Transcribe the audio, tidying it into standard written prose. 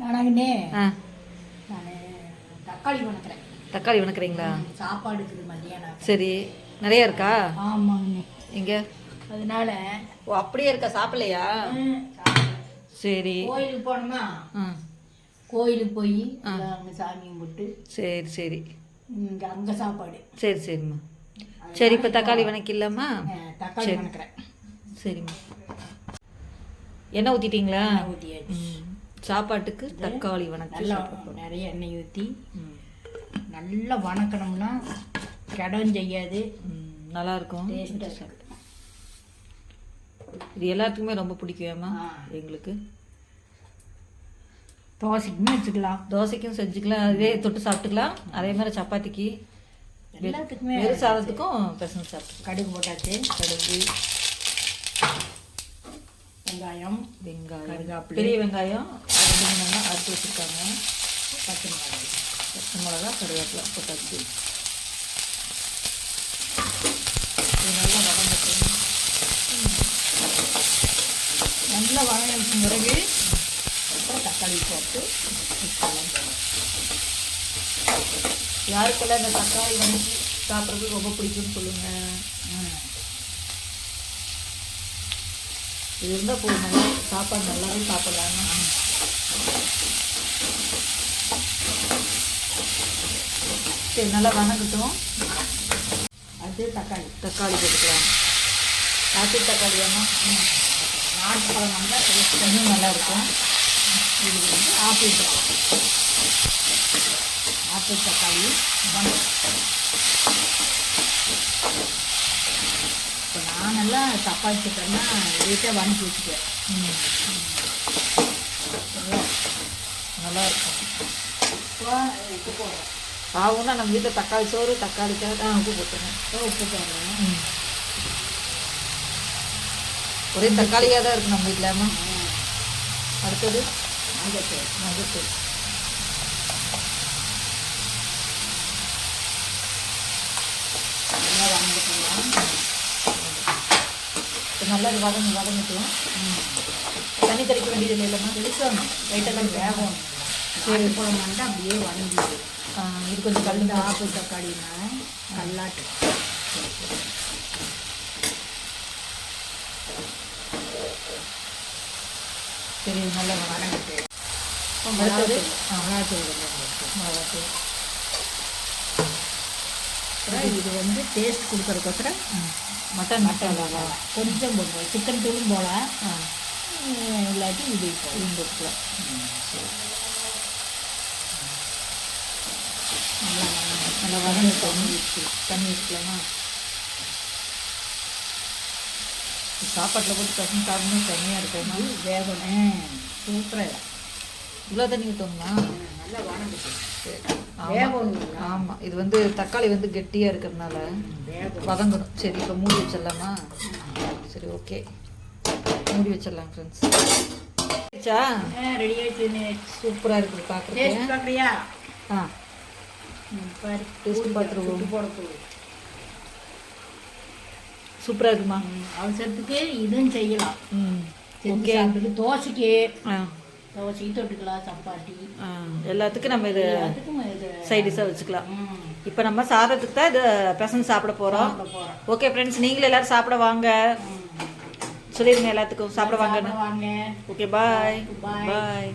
நானாங்கண்ணே ஆ நான் தக்காளி வணக்கிறேன். தக்காளி வணக்குறீங்களா? சாப்பாடு இருக்குது மதியானம். சரி, நிறைய இருக்கா? ஆமாங்கண்ணே. எங்க? அதனால ஓ, அப்படியே இருக்கா? சாப்பிடலையா? சரி. கோயிலுக்கு போனோமா, கோயிலுக்கு போய் அங்கே சாமி கும்பிட்டு சரி சரி இங்கே அங்கே சாப்பாடு. சரி சரிம்மா. சரி, இப்போ தக்காளி வணக்கிடலாமா? தக்காளி வணக்கிறேன். சரிம்மா. எண்ணெய் ஊற்றிட்டீங்களா? ஊற்றியாச்சு. சாப்பாட்டுக்கு தக்காளி வணக்கி நல்லா நிறைய எண்ணெய் ஊற்றி நல்லா வணக்கணும்னா கிடம் செய்யாது, நல்லாயிருக்கும். டேஸ்ட்டாக. இது எல்லாத்துக்குமே ரொம்ப பிடிக்குமா எங்களுக்கு. தோசைக்குமே வச்சுக்கலாம், தோசைக்கும் செஞ்சுக்கலாம், அதே தொட்டு சாப்பிட்டுக்கலாம். அதே மாதிரி சப்பாத்திக்கு, எல்லாத்துக்குமே, வெறும் சாதத்துக்கும் பசங்க சாப்பிட்டு. கடுகு போட்டாச்சு. கடுகு, வெங்காயம், கருவேப்பிலை, பெரிய வெங்காயம் 2 வெங்காயம் அறுத்து வச்சுருக்காங்க. பச்சை மிளகாய், பச்சை மிளகா, கருவேப்பிலை போட்டாச்சு. நல்லா வதங்கட்டும். நல்லா வதங்கின பிறகு அப்புறம் தக்காளி போட்டு மிக்ஸெல்லாம் போடணும். யாருக்கெல்லாம் இந்த தக்காளி வதக்கி சாப்பிட்றது ரொம்ப பிடிக்கும்னு சொல்லுங்கள். இது இருந்தால் போதும், நல்லா சாப்பாடு நல்லாவே சாப்பிட்லான்னு. சரி, நல்லா வதங்கட்டும். அது தக்காளி போட்டுக்கலாம். நாட்டு தக்காளி வேணும். நாட்டு பழம் வந்தால் டேஸ்ட் இன்னும் நல்லாயிருக்கும். இது வந்து ஆப்பிள் பழம், ஆப்பிள் தக்காளி. இப்போ நான் நல்லா தக்காளி சிக்கன்னா வீட்டை வதக்கி வச்சுக்குவேன். நல்லாயிருக்கும். உப்பு போடுறேன். ஆகும்னா நம்ம வீட்டில் தக்காளி சோறு, தக்காளிக்காக உப்பு போட்டுருங்க. உப்பு போடுறேன். ஒரே தக்காளியாக தான் இருக்குது நம்ம வீட்டில். அடுத்தது மஞ்சத்தூள். மஞ்சத்தூள். நல்லா வதங்கிக்கலாம். நல்லா வதங்கிக்கலாம். தண்ணி தெளிக்க வேண்டியது இல்லைம்மா? தெளிக்கணும், லைட்டெல்லாம் வேகணும். சரி, பழம் வந்து அப்படியே வதங்கிடுது. இது கொஞ்சம் கல் ஆப்பிள் தக்காளினா கல்லாட்டு. சரி, நல்லா வதங்கிட்டு மிளகாத்தூள். இது வந்து டேஸ்ட் கொடுக்கறதுக்கோசரம் மட்டன் மசாலா கொஞ்சம் போடுவோம். சிக்கன் தூளும் போல, இல்லாட்டி இது போட்டுக்கலாம். நல்லா வதங்கி தண்ணி வச்சுக்கலாமா? சாப்பாட்டில் போட்டு பசங்க சாப்பிடணும், தண்ணியாக இருக்கணுமா? வேகணும். சூப்பராக இவ்வளோ தண்ணி ஊற்றோம்னா நல்லா வதங்கிட்டு. வேகணும். ஆமாம், இது வந்து தக்காளி வந்து கெட்டியாக இருக்கிறதுனால வதங்கணும். சரி, இப்போ மூடி வச்சிடலாமா? சரி, ஓகே, மூடி வச்சிடலாம் ஃப்ரெண்ட்ஸ். ரெடி ஆயிடுச்சு. சூப்பராக இருக்குது பார்க்குறேன். பார்க்குறியா? டேஸ்ட் பார்த்துருவோம். போடக்கூடாது. சூப்பராக இருக்குமா? அவசரத்துக்கு இதுவும் செய்யலாம். ஓகே. தோசைக்கு தொட்டுக்கலாம், சப்பாத்தி எல்லாத்துக்கும் நம்ம இது எல்லாத்துக்கும் சைட் டிஷ்ஷாக வச்சுக்கலாம். இப்போ நம்ம சாதத்துக்கு தான் இது பசங்க சாப்பிட போகிறோம். ஓகே ஃப்ரெண்ட்ஸ், நீங்களும் எல்லோரும் சாப்பிட வாங்க. சொல்லிடுங்க எல்லாத்துக்கும் சாப்பிட வாங்கன்னு. வாங்க. ஓகே, பாய் பாய்.